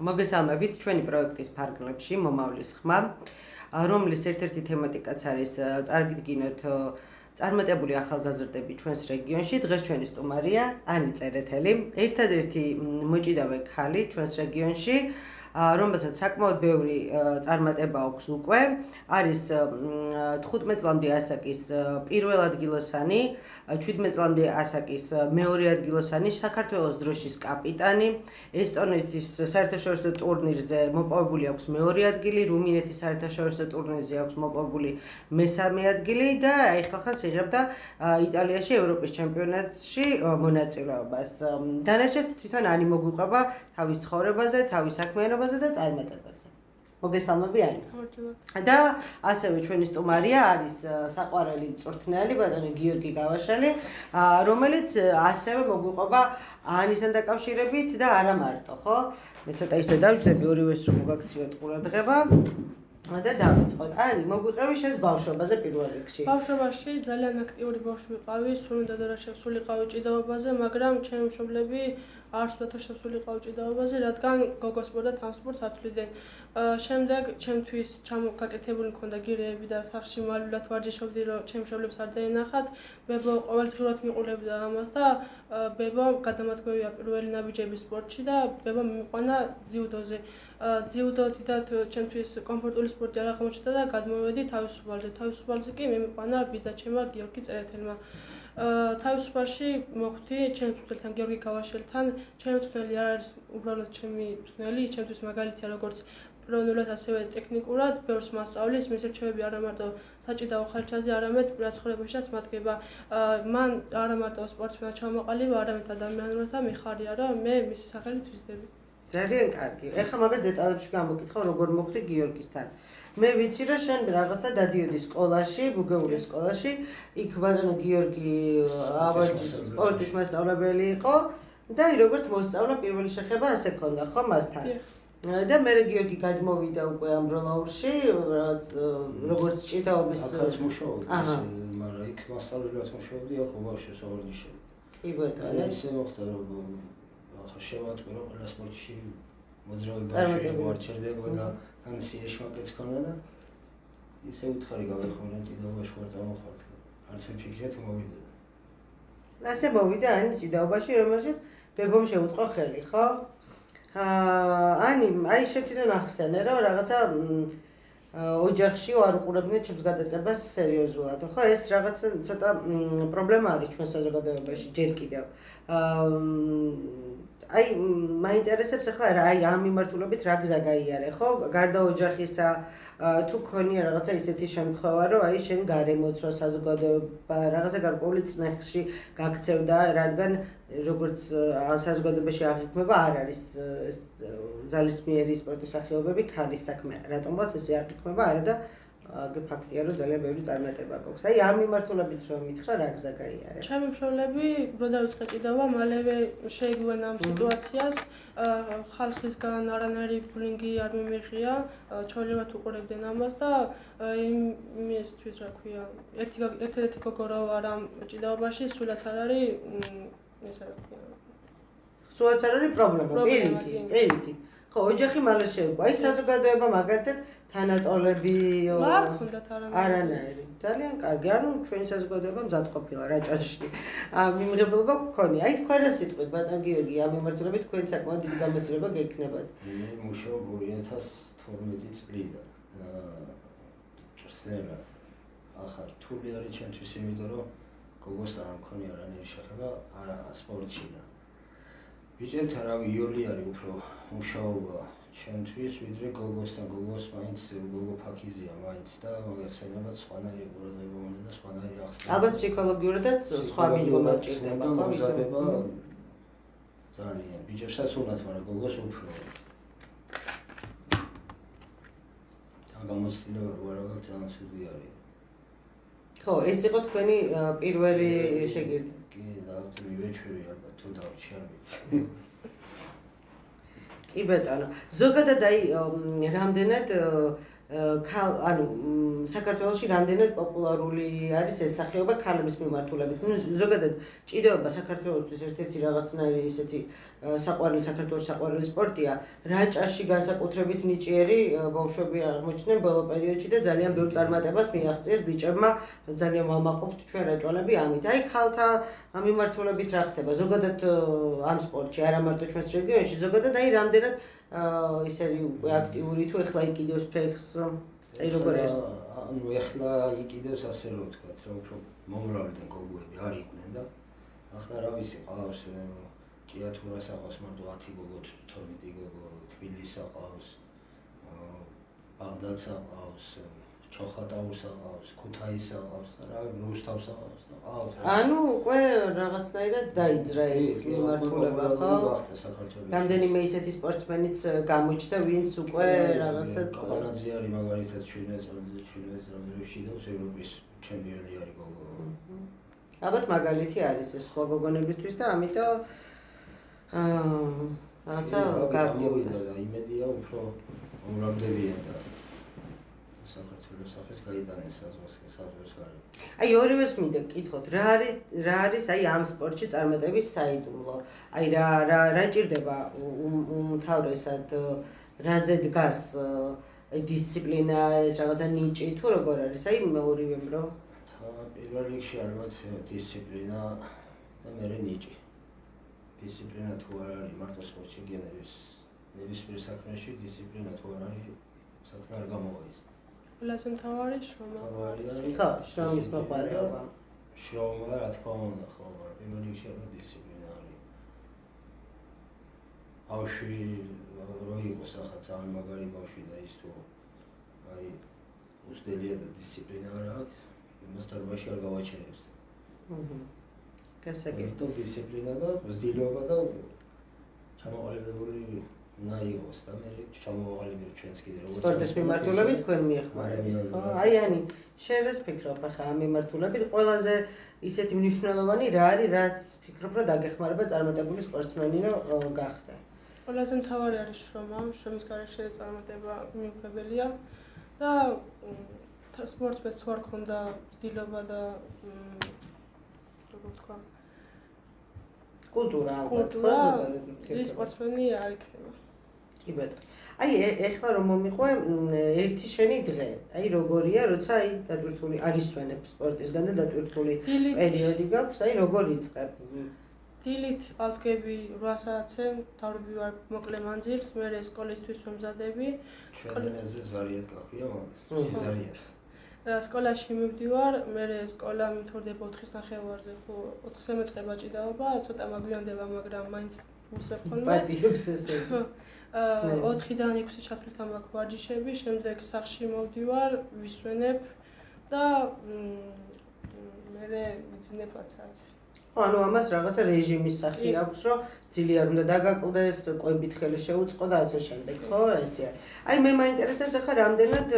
მოგესალმებით ჩვენი პროექტის ფარგლებში მომავლის ხმა, რომლის ერთ-ერთი თემატიკაც არის წარგიდგინოთ წარმატებული ახალგაზრდები ჩვენს რეგიონში. დღეს ჩვენი სტუმარია ანი წერეთელი, ერთადერთი მოჭიდავე ქალი ჩვენს რეგიონში, რომელსაც საკმაოდ ბევრი წარმატება აქვს უკვე, არის 15 წლამდე ასაკის პირველ ადგილოსანი, 17 წლამდე ასაკის მეორე ადგილოსანი, საქართველოს დროშის კაპიტანი, ესტონეთის საერთაშორისო ტურნირზე მოპოვებული აქვს მეორე ადგილი, რუმინეთის საერთაშორისო ტურნირზე აქვს მოპოვებული მესამე ადგილი და ეხლა იღებდა იტალიაში ევროპის ჩემპიონატში მონაწილეობას. დანარჩენს თვითონ ანი მოგვიყვება თავის ცხოვრებაზე, თავის საქმიანობაზე და წარმატებაზე. მოგესალმები ანი. და ასევე ჩვენი სტუმარია არის საყვარელი მწვრთნელი ბატონი გიორგი გავაშელი, რომელიც ასევე მოგვიყვება ანისთან დაკავშირებით და არა მარტო, ხო? მე ცოტა ისე დავჯდები ორივეს რომ მოგაქციოთ ყურადღება. და დავიწყოთ. ანი, მოგვიყევი შენს ბავშვობაზე პირველ რიგში. ბავშვობაში ძალიან აქტიური ბავშვი ვიყავი, სულ უნდა და შესულიყავი ჭიდაობაზე, მაგრამ ჩემი მშობლები არ სულათა შესულიყავი ჭიდაობაზე, რადგან გოგო სპორტ და თან სპორტს ათვლიდნენ. შემდეგ ჩემთვის ჩამოგაკეთებული მქონდა გირეები და სახლში მალულად ვარჯიშობდი, რომ ჩემი მშობლებს არ დაენახათ. ბებო ყოველდღიურად მიყოლებდა ამას და ბებო გადამადგმევია პირველი ნაბიჯები სპორტში და ბებო მიმიყვანა ძიუდოზე. ძიუდო დიდად ჩემთვის კომფორტული სპორტი არ აღმოჩნდა და გადმოვედი თავისუფალზე. თავისუფალზე კი მიმიყვანა ბიძაჩემმა გიორგი წერეთელმა. თავისუფალში მოხვდი ჩემს მწვრთნელთან გიორგი გავაშელთან. ჩემი მწვრთნელი არ არის უბრალოდ ჩემი მწვრთნელი, ჩემთვის მაგალითია როგორც პროფესიონალურად, ასევე ტექნიკურად, ბევრს მასწავლის, მის რჩევები არა მარტო საჭიდაო ხარჯზე, არამედ პირად ცხოვრებაშიც მათგება. მან არა მარტო სპორტსმენად ჩამოყალიბა, არამედ ადამიანურად და მიხარია, რომ მე მისი სახელით ვიზრდები. ძალიან კარგი. ეხლა მაგას დეტალებში გამოგკითხავ, როგორ მოხვდი გიორგისთან. მე ვიცი, რომ შენ რაღაცა დადიოდი სკოლაში, ბუგეულის სკოლაში, იქ ბატონო გიორგი სპორტის მასწავლებელი იყო და როგორც მოსწავლა პირველი შეხება ასე ქონდა, ხო მასთან? და მე გიორგი გადმოვიდა უკვე ამ როლაურში, როგორც ჭიდაობის აქაც მუშაობდი, მაგრამ იქ მასწავლებლად მუშაობდი, აქ ბავშვებს ავარჯიშობდი. კი ბატონო. ისე მოხდა, რომ ახლა შევატყურო ყველა სპორტში მოძრაობაში ვარჩერდება და თან სიეშმაკეც ქონდა და ისე უთხარი გავეხმარა ჭიდაობაში ვარ წამოხვართ. არც ვერ ფიქრეთ მოვიდა. ასე მოვიდა ანი ჭიდაობაში, რომელშიც ბებომ შეუწყო ხელი, ხო? ანი, აი შენ თვითონ ახსენე, რომ რაღაცა ოჯახში არ უყურებდნენ ჩემს გადაწებას სერიოზულად, ხო? ეს რაღაცა ცოტა პრობლემა არის ჩვენ საზოგადოებაში ჯერ კიდევ. აი მაინტერესებს ახლა აი ამ მიმართულებით რა გზა გაიარე, ხო? გარდა ოჯახისა თუ ქონია რაღაცა ისეთი შემთხვევა, რომ აი შენ გარემოცვა საზოგადოება რაღაცა გარკვეული წნეხში გაქცევდა, რადგან როგორც საზოგადოებაში აღიქმება არ არის ძალისმიერი სპორტის სახეობები ქალის საქმე. რატომღაც ესე აღიქმება, არა და ფაქტია, რომ ძალიან ბევრი წარმატება გვაქვს. აი ამ მიმართულებით რომ მითხრა, რა გზა გაიარე? ჩემი მშობლები რო დავიწყე ჭიდაობა, მალევე შეიგუენ ამ სიტუაციას. ხალხისგან არანაირი ბულინგი არ მიმიღია, ჩვეულებრივ უყურებდნენ ამას და იმისთვის რა ქვია, ერთადერთი გოგო რო არ ამ ჭიდაობაში, სულაც არ არის ესე რა ქვია. სულაც არ არის პრობლემა, პირიქით. ხო, ოჯახი მალე შეუგვა. აი საზოგადოება მაგალითად თანატოლები არ ხონდათ არანაირი. ძალიან კარგი. ანუ ჩვენი საზოგადოება მზად ყოფილა რაჭაში. მიმღებლობა გქონია. აი თქვენ რა სიტყვით ბატონ გიორგი, ამ მიმართულებით თქვენ საკმაოდ დიდი გამოცდილება გექნებათ. მე მუშაობ 2012 წლიდან. წვრთნელად. ახლა რთული არის ჩემთვის, იმიტომ რომ გოგოსთან არ მქონია რანაირი შეხება არა სპორტში და ბიჭებთან რავი იოლი არის უფრო მუშაობა ჩემთვის, ვიდრე გოგოსთან. გოგოს მაინც გოგო ფაქიზია მაინც და მაგასენებად სხვანაირი ყურადღება უნდა და სხვანაირი ახსნა. ალბათ ფსიქოლოგიურადაც სხვა მიდგომა ჭირდება, ხო? მზადება ძალიან ბიჭებსაც უნდათ, მაგრამ გოგოს უფრო. ამ გამოცდილება რო არა ძალიან ცუდი არის. ხო, ეს იყო თქვენი პირველი შეგირდი. კი, და მივეჩვევი ალბათ თუ დავჭი არ ვიცი. კი ბატონო. ზოგადად აი რამდენად ანუ საქართველოში რამდენად პოპულარული არის ეს სახეობა ქალების მიმართულებით. ნუ ზოგადად ჭიდაობა საქართველოსთვის ერთ-ერთი რაღაცნაირი ისეთი საყვარელი საქართველოს საყვარელი სპორტია. რაჭაში განსაკუთრებით ნიჭიერი ბავშვები აღმოჩნდნენ ბოლო პერიოდში და ძალიან ბევრ წარმატებას მიაღწიეს ბიჭებმა. ძალიან ვამაყობთ ჩვენ რაჭვალები ამით. აი ქალთა მიმართულებით რა ხდება? ზოგადად ამ სპორტში, არა მარტო ჩვენს რეგიონში, ზოგადად აი რამდენად ისე უკვე აქტიური თუ ეხლა იყიდებს ფეხს აი როგორ არის? ანუ ეხლა იყიდებს ასე რომ ვთქვათ, რომ უფრო მომრავლიდან გოგოები არ იყვნენ და ახლა რა ვიცი, ყავს ჭიათურას აყავს მარტო 10 გოგო, 12 გოგო, თბილისს აყავს, ბაღდადს აყავს, ჩოხატაურს აყავს, ქუთაისს აყავს და რა რუსთავს აყავს და ყავს. ანუ უკვე რაღაცნაირად დაიძრა ეს მიმართულება, ხო? რამდენიმე ისეთი სპორტსმენიც გამოჩნდა, ვინც უკვე რაღაცა ყანაძე არის მაგალითად 17 წლამდე შიდავს ევროპის ჩემპიონი არის გოგო. ალბათ მაგალითი არის ეს სხვა გოგონებისთვის და ამიტომ რაღაცა გააქტიურდა და იმედია უფრო მომრავლდებიან და საქართველოს სახეს გაიტანეს საზღვარგარეთ. აი ორივეს მინდა გკითხოთ, რა არის აი ამ სპორტში წარმატების საიდუმლო? აი რა ჭირდება უმთავრესად რაზე დგას დისციპლინა, ეს რაღაცა ნიჭი თუ როგორ არის? აი ორივემ რო პირველ რიგში ალბათ დისციპლინა და მერე ნიჭი. დისციპლინა თუ არ არის მარტო სპორტში გენერის ნებისმიერ საქმეში დისციპლინა თუ არ არის საქმე არ გამოვა ის. ყველაზე მთავარი შრომა. ხო, შრომის მოყვარეობა. შრომა რა თქმა უნდა, ხო, მაგრამ პირველ რიგში ალბათ დისციპლინა არის. ბავშვი რო იყოს ახლა ძალიან მაგარი ბავშვი და ის თუ აი უსტელია და დისციპლინა არ აქვს, იმას დარბაზში არ გავაჩერებს. გასაგებია. დისციპლინა და ზრდილობა და ჩამოყალიბებული უნდა იყოს და მე ჩამოყალიბებ ჩვენს კიდე როგორც სპორტის მიმართულებით თქვენ მიეხმარებით. ხო, აი ანი შენ რას ფიქრობ ახლა ამ მიმართულებით? ყველაზე ისეთი მნიშვნელოვანი რა არის, რაც ფიქრობ რომ დაგეხმარება წარმატებული სპორტსმენი რომ გახდა? ყველაზე მთავარი არის შრომა, შრომის გარეშე წარმატება მიუღებელია და სპორტსმენს თუ არ ქონდა ზრდილობა და როგორ ვთქვა კულტურა ის სპორტსმენი არ იქნება. კი ბატონო. აი ეხლა რომ მომიყვე ერთი შენი დღე. აი როგორია, როცა აი დატვირთული არის ვენებ სპორტისგან და დატვირთული პერიოდი გაქვს, აი როგორ იწყებ? დილით ავდგები 8 საათზე, დავდები ვარ მოკლე მანძილს, მერე სკოლისთვის ვემზადები. ჩვენზე ზარიად გაქვია მაგას. ზარიად. სკოლაში მივდივარ, მერე სკოლა მithorდება 4:30-ზე, ხო 4-ზე მეწყება ჭიდაობა, ცოტა მაგვიანდება, მაგრამ მაინც ვუსებ ხოლმე. პატიებს ესე. 4-დან 6 ჩათვლით მაქვს ვარჯიშები, შემდეგ სახლში მოვდივარ, ვისვენებ და მერე ვიძინებ 10 საათზე. ხო, ანუ ამას რაღაცა რეჟიმის სახე აქვს, რომ ძლიერ უნდა დაგაკლდეს, კვებით ხელი შეუწყო და ასე შემდეგ, ხო, ესეა. აი მე მაინტერესებს ახლა რამდენად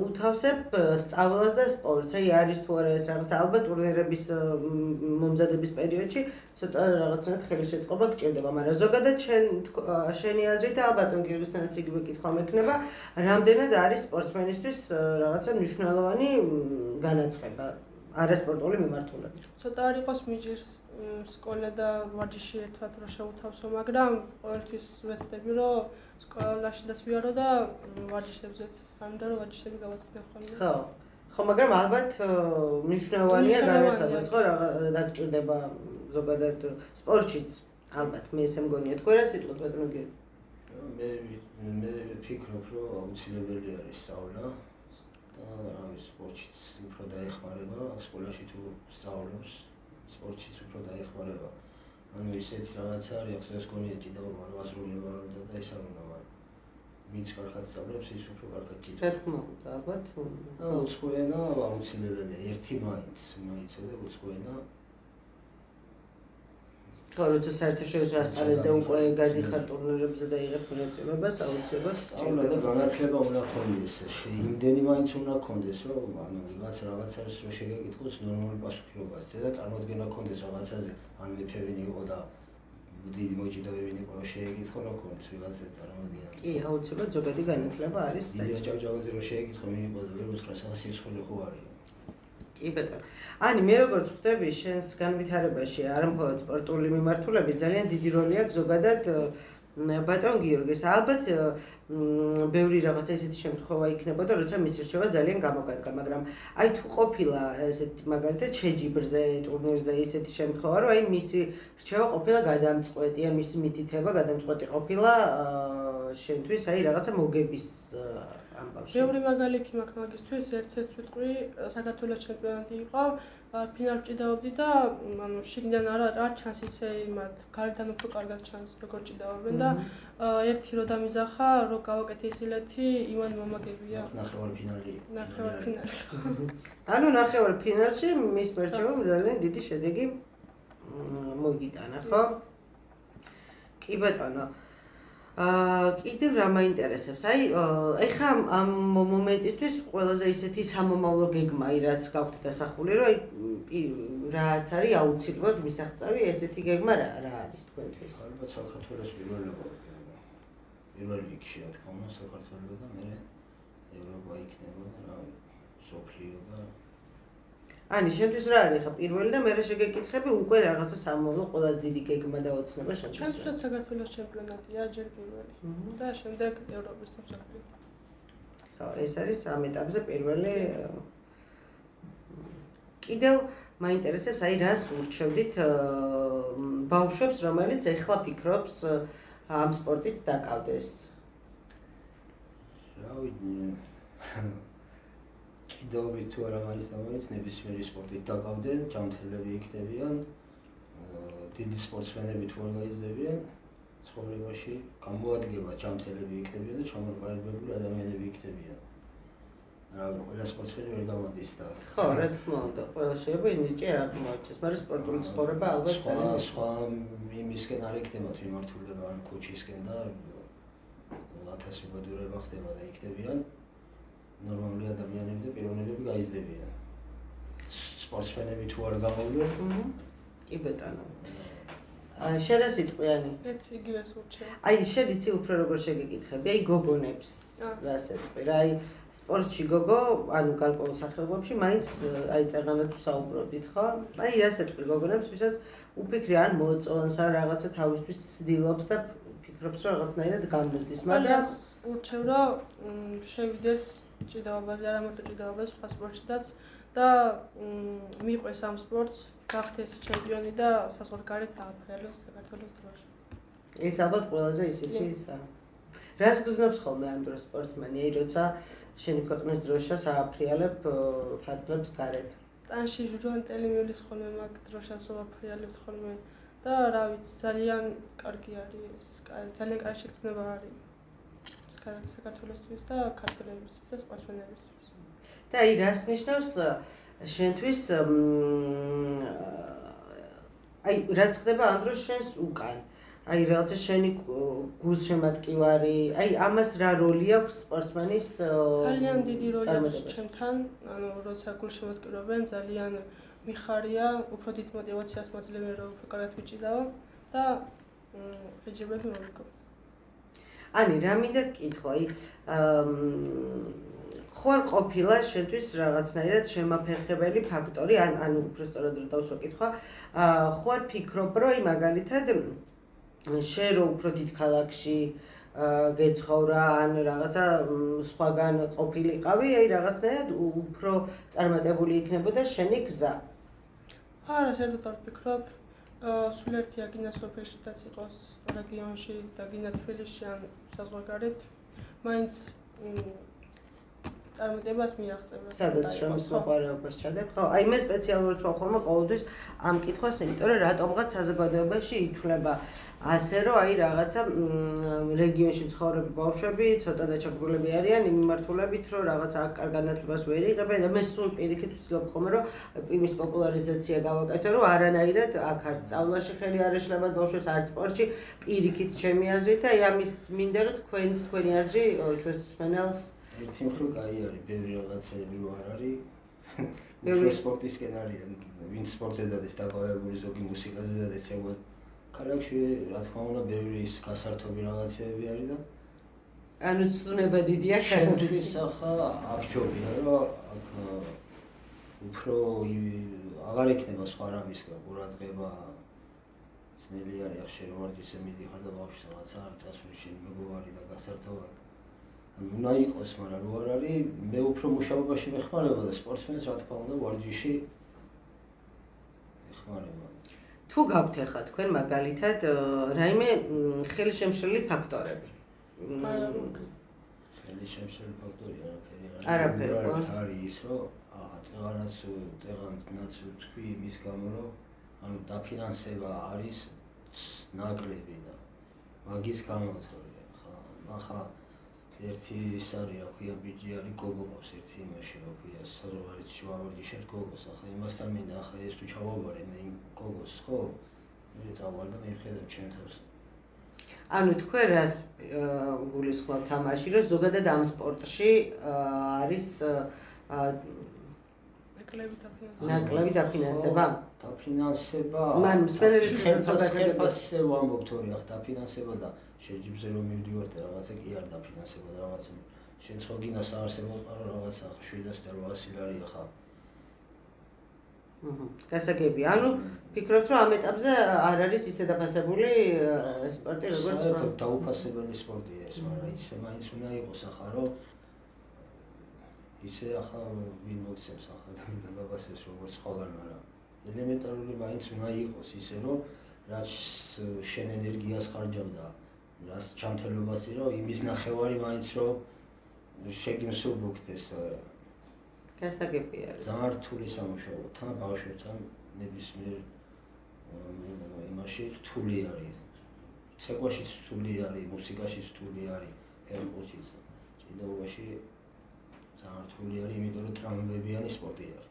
უთავსებ სწავლას და სპორტს. აი არის თუ არა ეს რაღაცა ალბათ ტურნირების მომზადების პერიოდში ცოტა რაღაცნაირად ხელშეწყობა გჭირდება, მაგრამ ზოგადად შენი აზრით და ალბათ გიორგისთანაც იგივე კითხვა მექნება, რამდენად არის სპორტსმენისთვის რაღაცა მნიშვნელოვანი განათლება? არასპორტული მიმართულებით. ცოტა არ იყოს მიჭირს სკოლა და ვარჯიში ერთად რო შევთავსო, მაგრამ ყოველთვის ვეცდები რომ სკოლაში დასვიარო და ვარჯიშებზეც, ამიტომ რომ ვარჯიშები გავაცდებ ხოლმე. ხო. ხო, მაგრამ ალბათ მნიშვნელოვანია განათლება, ხო, დაგჭირდება ზოგადად სპორტშიც. ალბათ მე ესე მგონია. თქვენ რა სიტყვით ბატონო გიორგი? მე ვფიქრობ, რომ აუცილებელი არის სწავლა. არის სპორტშიც უფრო დაეხმარება, სკოლაში თუ სწავლობს, სპორტშიც უფრო დაეხმარება. ანუ ისეთი რაღაცა არის, ახლა გონია ჭიდაობა, ასრულება და ეს არ უნდა, მაგრამ ვინც კარგად სწავლობს, ის უფრო კარგად ჭიდაობს. რა თქმა უნდა, ალბათ. უცხო ენა აუცილებელია, ერთი მაინც იცოდე უცხო ენა. ხო, როცა საერთაშორისო ასპარეზზე უკვე გადიხარ ტურნირებზე და იღებ მონაწილეობას, აუცილებლად სწავლა და განათლება უნდა ქონდეს. იმდენი მაინც უნდა ქონდეს, რომ ანუ რაღაცას რო შეგეკითხოს ნორმალური პასუხისმგებლობა, და წარმოდგენა ქონდეს რაღაცაზე, ან მეფე ვინ იყო და დიდი მოჭიდავები იყო რომ შეეკითხო რა ქონდეს ვიღაცა წარმოდია. კი, აუცილებლად ზოგადი განათლება არის. დიდი ჭავჭავაძე რომ შეეკითხო მინიყო და ვერ უთხრა სიცხული ხო არის. კი ბატონო. ani მე როგორც ხვდები შენს განვითარებაში არა მხოლოდ სპორტული მიმართულებით ძალიან დიდი როლი აქვს ზოგადად ბატონ გიორგის. ალბათ ბევრი რაღაცა ესეთი შემთხვევა იქნებოდა, როცა მისი რჩევა ძალიან გამოგადგა, მაგრამ აი თუ ყოფილა ესეთი მაგალითად შეჯიბრზე, ტურნირზე ესეთი შემთხვევა, რომ აი მისი რჩევა ყოფილა გადამწყვეტი, ან მისი მითითება გადამწყვეტი ყოფილა შენთვის აი რაღაცა მოგების ამბავში. ბევრი მაგალითი მაქვს მაგისთვის, ერთ-ერთ ვიტყვი, საქართველოს ჩემპიონატი იყო, ფინალში ჭიდაობდი და ანუ შიგნიდან არ ჩანს ისე მათ გარედან უფრო კარგად ჩანს როგორ ჭიდაობენ და ერთი რო დამიზახა, რო გავაკეთე ისილეთი, ივან მომაგებია. ნახევარფინალი. ანუ ნახევარფინალში მის მერჩევამ ძალიან დიდი შედეგი მოიგიტანა, ხო? კი ბატონო. კიდევ რა მაინტერესებს? აი ეხლა ამ მომენტისთვის ყველაზე ისეთი სამომავლო გეგმა აი რაც გაქვთ დასახული, რომ აი რაც არის აუცილებლად მისაღწევი ესეთი გეგმა რა არის თქვენთვის? ალბათ საქართველოს პირველ რიგში რა თქმა უნდა საქართველო და მე ევროპა იქნება და რა სოფლიო და ani შენთვის რა არის ხა პირველი და მე შეგეკითხები უკვე რაღაცა სამომავლო ყველაზე დიდი გეგმა და ოცნება შენთვის. ჩემთვის საქართველოს ჩემპიონატია ჯერ პირველი და შემდეგ ევროპის და მსოფლიო. ხო, ეს არის ამ ეტაპზე პირველი. კიდევ მაინტერესებს აი რას ურჩევდით ბავშვებს, რომელიც ეხლა ფიქრობს ამ სპორტით დაკავდეს. რა ვიცი ჭიდაობით თუ არა მაინც და მაინც ნებისმიერი სპორტით დაკავდნენ, ჯანმრთელები იქნებიან, დიდი სპორტსმენები თუ არ გაიზრდებიან ცხოვრებაში, გამოადგება ჯანმრთელები იქნებიან და ჩამოყალიბებული ადამიანები იქნებიან. რა ყველა სპორტსმენი ვერ გამოდის და ხო, რა თქმა უნდა, ყველა შეიძლება იმიჯი არ მოაჩეს, მაგრამ სპორტული ცხოვრება ალბათ სხვა იმისკენ არ იქნება მიმართულება ან კოჩისკენ და ათასებადურება ხდება და იქნებიან ნორმალური ადამიანები და პიროვნებები გაიზრდებიან. სპორტსმენები თუ არ გამოვლენ, კი ბატონო. შენ რა სიტყვიანი? ეს იგივე სურჩევ. აი შენ იცი უფრო როგორ შეგეკითხები, აი გოგონებს რა სიტყვი, რა აი სპორტში გოგო, ანუ გარკვეულ სახეობებში მაინც აი წეღანად ვსაუბრობდით, ხო? აი რა სიტყვი გოგონებს, ვისაც უფიქრი არ მოწონს, ან რაღაცა თავისთვის ცდილობს და ფიქრობს რომ რაღაცნაირად გამოსდის, მაგრამ ურჩევ რომ შევიდეს ჭიდაობაზე, არა მარტო ჭიდაობაზე, სხვა სპორტშიც და მიყვეს ამ სპორტს, გახდეს ჩემპიონი და საზღვარგარეთ ააფრიალოს საქართველოს დროში. ეს ალბათ ყველაზე ისეთი ისა. რას გზნობს ხოლმე ამ დროს სპორტსმენი, აი როცა შენი ქვეყნის დროშას ააფრიალებ ფარგლებს გარეთ. ტანში ჟუჟანტელი მივლის ხოლმე მაგ დროშას ვაფრიალებთ ხოლმე და რა ვიცი, ძალიან კარგი არის, ძალიან კარგი შეგრძნება არის. საქართველოსთვის და ქართველებისთვის და სპორტსმენებისთვის. და აი რას ნიშნავს შენთვის აი რაც ხდება ამ დროს შენს უკან? აი რაღაცა შენი გულშემატკივარი, აი ამას რა როლი აქვს სპორტსმენის ძალიან დიდი როლი აქვს ჩემთან, ანუ როცა გულშემატკივრობენ, ძალიან მიხარია, უფრო დიდ мотивაციას მაძლევენ რომ უფრო კარგად ვიჭიდაო და ხეჯებები მომიგო. ani რა მინდა გკითხო, აი ხო არ ყოფილა შენთვის რაღაცნაირად შემაფერხებელი ფაქტორი, ანუ უფრო სწორად რომ დავსვა კითხვა, ხო არ ფიქრობ, რომ აი მაგალითად შენ რო უფრო დიდ ქალაქში გეცხოვრა, ან რაღაცა სხვაგან ყოფილიყავი, აი რაღაცნაირად უფრო წარმატებული იქნებოდა შენი გზა. არა, საერთოდ არ ვფიქრობ. სულ ერთია გინდა სოფელშიც იყოს რეგიონში და გინდა თბილისში ან საზღვარგარეთ, მაინც წარმატებას მიაღწევს. სადაც შენს მოყარეობას ჩადებ, ხო? აი მე სპეციალურად ვთქვა ხოლმე ყოველთვის ამ კითხვას, იმიტომ რომ რატომღაც საზოგადოებაში ითვლება ასე, რომ აი რაღაცა რეგიონში მცხოვრები ბავშვები ცოტა დაჩაგვრილები არიან იმ მიმართულებით, რომ რაღაცა აქ კარგ განათლებას ვერ იღებენ და მე სულ პირიქით ვცდილობ ხოლმე, რომ იმის პოპულარიზაცია გავაკეთო, რომ არანაირად აქ არც სწავლაში ხელი არ ეშლებათ ბავშვებს, არც სპორტში, პირიქით ჩემი აზრით და აი ამის მინდა რომ თქვენი აზრი ჩვენს მსმენელს ერთი მხრივ კაი არის, ბევრი რაღაცები რო არ არის. ბევრი სპორტისკენ არის, ვინც სპორტზე დადეს დაკავებული, ზოგი მუსიკაზე დადეს, ქალაქში რა თქმა უნდა ბევრი ის გასართობი რაღაცეები არის და ანუ ცნება დიდია შემთხვევით ახლა აქ ჯობია რომ აქ უფრო აღარ ექნება სხვა რამის ყურადღება ძნელი არის ახ შენ ვარჯიშზე მიდიხარ და ბავშვს რაღაცა არ წასული შენ მეგობარი და გასართობად უნდა იყოს მაგრამ რო არ არის მე უფრო მუშაობაში მეხმარება და სპორტსმენს რა თქმა უნდა ვარჯიში ეხმარება თუ გაქვთ ახლა თქვენ მაგალითად რაიმე ხელშემშლელი ფაქტორები ხელშემშლელი ფაქტორი არაფერი არის ის რომ წეღანაც თქვი იმის გამო რომ ანუ დაფინანსება არის ნაკლები და მაგის გამო ხა ერთი ის არის რა ქვია ბიჭი არის გოგო ყავს ერთი იმაში რა ქვია საზღვარგარეთში ვავარჯიშებ გოგოს ახლა იმასთან მინდა ახლა ეს თუ ჩავაბარე მე იმ გოგოს ხო მე წავალ და მე ვხედავ ჩემ თავს ანუ თქვენ რას გულისხმობთ ამაში რომ ზოგადად ამ სპორტში არის ნაკლები დაფინანსება? დაფინანსება მან მსმენელის ხელფასზე ვამბობ თორე ახ დაფინანსება და შეჯიბზე რომ მივდივარ და რაღაცა კი არ დაფინანსება და რაღაცა შენ ხო გინდა საარსებო რაღაცა 700-800 ლარი ახლა გასაგები. ანუ ფიქრობთ რომ ამ ეტაპზე არ არის ისე დაფასებული სპორტი როგორც დაუფასებელი სპორტია ეს, მაგრამ ისე მაინც უნდა იყოს ახლა რომ ისე ახლა ვინ მოცემს ახლა და გაბასებს როგორც ხოლმე, მაგრამ ელემენტარული მაინც უნდა იყოს ისე რომ რაც შენ ენერგიას ხარჯავ და რაც ჩამთელობასი რომ იმის ნახევარი მაინც რომ შეგიმსუბუქდეს გასაგები არის. ძალიან რთული სამუშაო თან ბავშვებთან ნებისმიერ იმაში რთული არის. ცეკვაშიც რთული არის, მუსიკაშიც რთული არის, ფეხბურთშიც, ჭიდაობაში ძალიან რთული არის, იმიტომ რომ ტრამვებიანი სპორტი არის.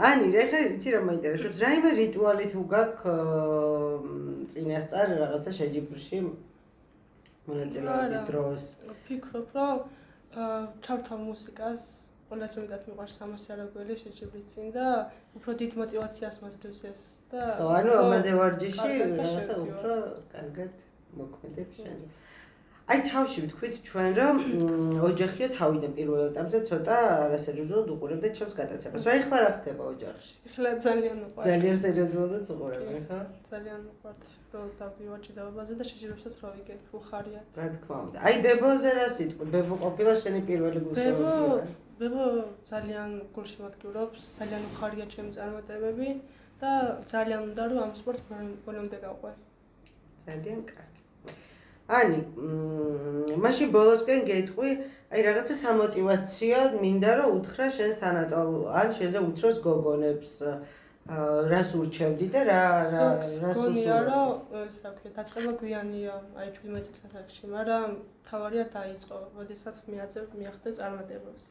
Ani, ეხლა იცი რა მაინტერესებს, რაიმე რიტუალი თუ გაქვს წინასწარ რაღაცა შეჯიბრში მონაწილეობის დროს? ვფიქრობ, რომ ჩავთავ მუსიკას, ყველაზე მეტად მიყვარს სამასი არაგველი შეჯიბრის წინ და უფრო დიდ მოტივაციას მაძლევს ეს და ხო, ანუ ამაზე ვარჯიში რაღაცა უფრო კარგად მოქმედებს შენ. Აი თავში ვთქვით ჩვენ რომ ოჯახიო თავიდან პირველ ეტაპზე ცოტა არასერიოზულად უყურებდა ჩემს გადაცემას. აი ხლა რა ხდება ოჯახში? ხლა ძალიან უყვართ. ძალიან სერიოზულად უყურებენ, ხო? ძალიან უყვართ, რომ დავდივარ ჭიდაობაზე და შეჯიბრებსაც რა ვიგებ, უხარია. რა თქმა უნდა. აი ბებოზე რა სიტყვი? ბებო ყოფილა შენი პირველი გულშემატკივარი. ბებო ძალიან გულშემატკივრობს, ძალიან უხარია ჩემი წარმატებები და ძალიან უნდა რომ ამ სპორტს ბოლომდე გავყვე. ძალიან კარგი. Ani, მაშინ ბოლოსკენ გეტყვი, აი რაღაცა სამოტივაციო მინდა რომ უთხრა შენს თანატოლ ან შენზე უთხროს გოგონებს, რას ურჩევდი და რას გონია რომ ეს რა ქვია, დაწყება გვიანია, აი 17 წლის ასაკში, მაგრამ თავარია დაიწყო, როდესაც მიაღწევ წარმატებებს.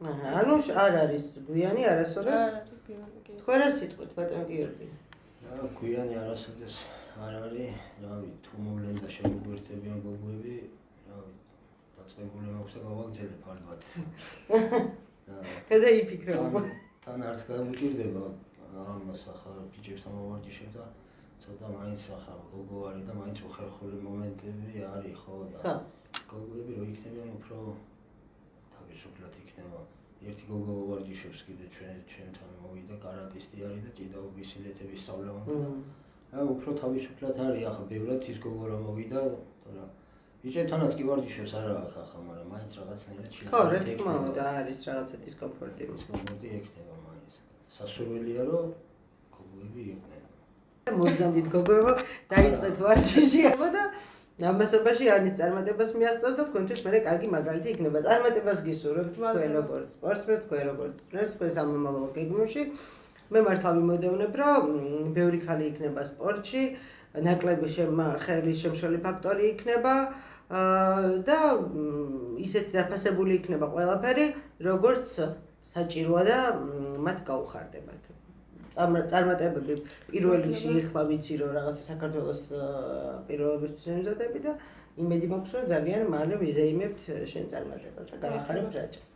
ანუ არ არის გვიანი არასოდეს? არ არის გვიანი, კი. თქვენ რა სიტყვით, ბატონ გიორგი? გვიანი არასოდეს არ არის, რავი, თუ მოვლენ და შემოგვერთებიან გოგოები, რავი, დაწყებული მაქვს და გავაგზელებ ალბათ. გადაიფიქრებ. თან არც გამუჭირდება ამას ახლა ბიჭებთან მოვარჯიშებ და ცოტა მაინც ახლა გოგო არის და მაინც უხერხული მომენტები არის ხო და გოგოები რო იქნებიან უფრო თავისუფლად იქნება. ერთი გოგო ვარჯიშობს კიდე ჩვენთან მოვიდა კარატისტი არის და ჭიდაობის სილეთების სწავლა უნდა. უფრო თავისუფლად არის ახლა ბევრად ის გოგო რომ მოვიდა, თორემ ბიჭებთანაც კი ვარჯიშობს არა აქვს ახლა, მაგრამ მაინც რაღაცნაირად ხო, რა თქმა უნდა, არის რაღაცა დისკომფორტი. დისკომფორტი ექნება მაინც. სასურველია რომ გოგოები იყვნენ. მოგძანდით გოგოებო, დაიწყეთ ვარჯიში და ამასობაში ანის წარმატებას მიაღწევთ და თქვენთვის მე კარგი მაგალითი იქნება. წარმატებას გისურვებთ თქვენ როგორც სპორტსმენს, თქვენ როგორც წვრთნელს, თქვენ სამომავლო გეგმებში. მე მართლა ვიმოდევნებ, რომ ბევრი ხალი იქნება სპორტში, ნაკლები ხელის შემშლელი ფაქტორი იქნება და ისეთი დაფასებული იქნება ყველაფერი, როგორც საჭიროა და მათ გაუხარდებათ. წარმატებები პირველ რიგში ეხლა ვიცი, რომ რაღაცა საქართველოს პირველობისთვის ემზადები და იმედი მაქვს, რომ ძალიან მალე ვიზეიმებთ შენ წარმატებას და გაახარებ რაჭას.